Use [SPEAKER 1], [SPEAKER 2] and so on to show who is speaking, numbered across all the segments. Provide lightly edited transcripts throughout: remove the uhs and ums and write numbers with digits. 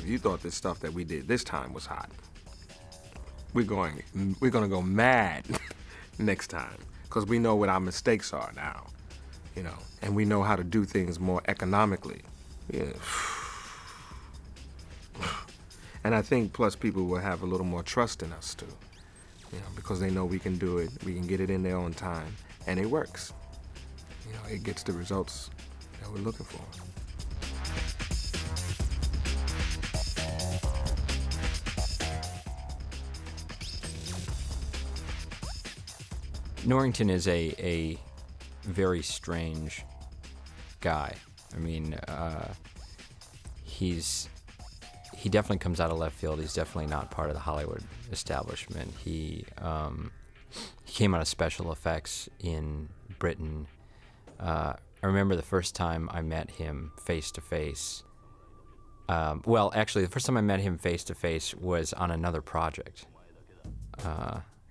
[SPEAKER 1] if you thought this stuff that we did this time was hot, we're gonna go mad next time, because we know what our mistakes are now, and we know how to do things more economically. Yeah. And I think plus people will have a little more trust in us too, because they know we can do it, we can get it in there on time, and it works. It gets the results that we're looking for.
[SPEAKER 2] Norrington is a very strange guy. I mean, he definitely comes out of left field. He's definitely not part of the Hollywood establishment. He came out of special effects in Britain. I remember the first time I met him face to face. Well, actually, the first time I met him face to face was on another project,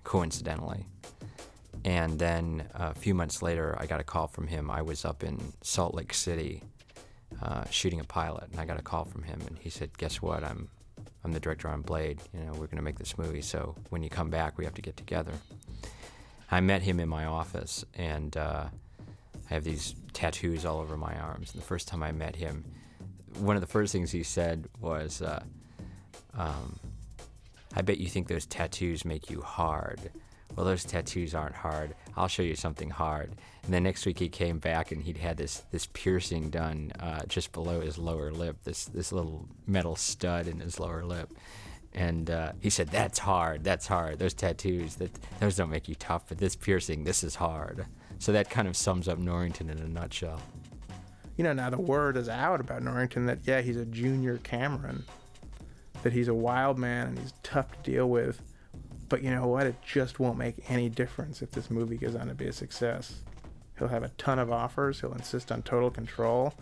[SPEAKER 2] coincidentally. And then a few months later, I got a call from him. I was up in Salt Lake City shooting a pilot, and I got a call from him, and he said, "Guess what? I'm the director on Blade. We're going to make this movie, so when you come back, we have to get together." I met him in my office, and I have these tattoos all over my arms. And the first time I met him, one of the first things he said was, "I bet you think those tattoos make you hard. Well, those tattoos aren't hard. I'll show you something hard." And then next week he came back and he'd had this piercing done just below his lower lip, this little metal stud in his lower lip. And he said, "That's hard, that's hard. Those tattoos, those don't make you tough, but this piercing, this is hard." So that kind of sums up Norrington in a nutshell.
[SPEAKER 3] Now the word is out about Norrington that, yeah, he's a junior Cameron, that he's a wild man and he's tough to deal with. But you know what? It just won't make any difference if this movie goes on to be a success. He'll have a ton of offers. He'll insist on total control.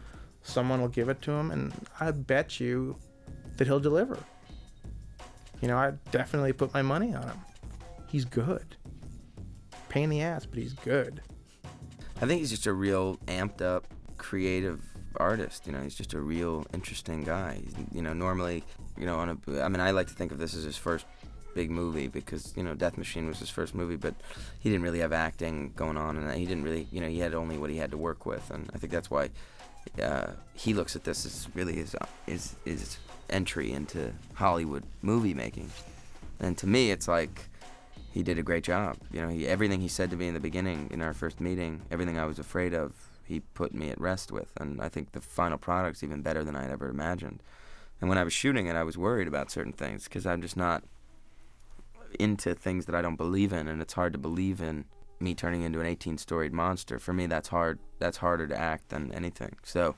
[SPEAKER 3] Someone will give it to him, and I bet you that he'll deliver. I definitely put my money on him. He's good. Pain in the ass, but he's good.
[SPEAKER 4] I think he's just a real amped up, creative artist. He's just a real interesting guy. Normally, I like to think of this as his first big movie because, Death Machine was his first movie, but he didn't really have acting going on, and he didn't really, he had only what he had to work with, and I think that's why he looks at this as really his entry into Hollywood movie making. And to me, it's like he did a great job. Everything he said to me in the beginning, in our first meeting, everything I was afraid of, he put me at rest with, and I think the final product's even better than I'd ever imagined. And when I was shooting it, I was worried about certain things because I'm just not into things that I don't believe in, and it's hard to believe in me turning into an 18-storied monster. For me, that's hard. That's harder to act than anything. So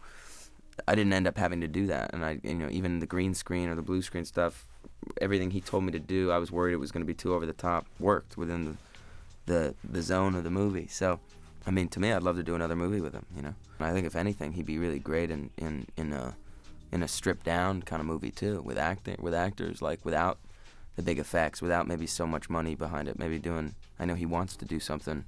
[SPEAKER 4] I didn't end up having to do that, and even the green screen or the blue screen stuff, everything he told me to do, I was worried it was going to be too over the top. Worked within the zone of the movie. So, to me, I'd love to do another movie with him. And I think if anything, he'd be really great in a stripped down kind of movie too, with actors, like without the big effects, without maybe so much money behind it. Maybe I know he wants to do something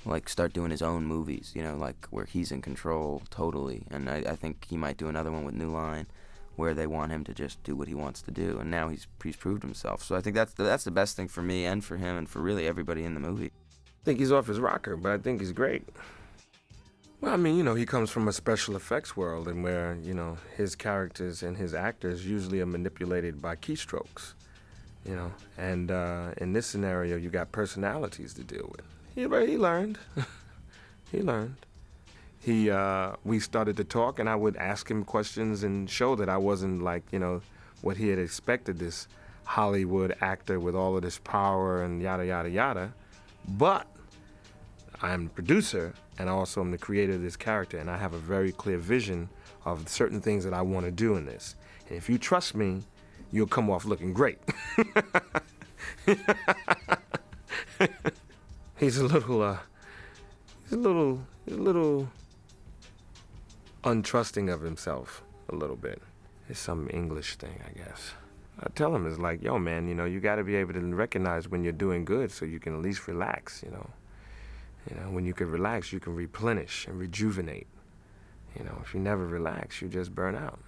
[SPEAKER 4] like start doing his own movies, like where he's in control totally. And I think he might do another one with New Line where they want him to just do what he wants to do. And now he's proved himself. So I think that's the best thing for me and for him and for really everybody in the movie.
[SPEAKER 1] I think he's off his rocker, but I think he's great. Well, he comes from a special effects world and where, his characters and his actors usually are manipulated by keystrokes. And in this scenario, you got personalities to deal with. He learned. He learned. We started to talk, and I would ask him questions and show that I wasn't like, what he had expected, this Hollywood actor with all of this power and yada, yada, yada. But I'm the producer, and I also am the creator of this character, and I have a very clear vision of certain things that I want to do in this. And if you trust me, you'll come off looking great. He's a little untrusting of himself a little bit. It's some English thing, I guess. I tell him, it's like, yo, man, you got to be able to recognize when you're doing good so you can at least relax, When you can relax, you can replenish and rejuvenate. If you never relax, you just burn out.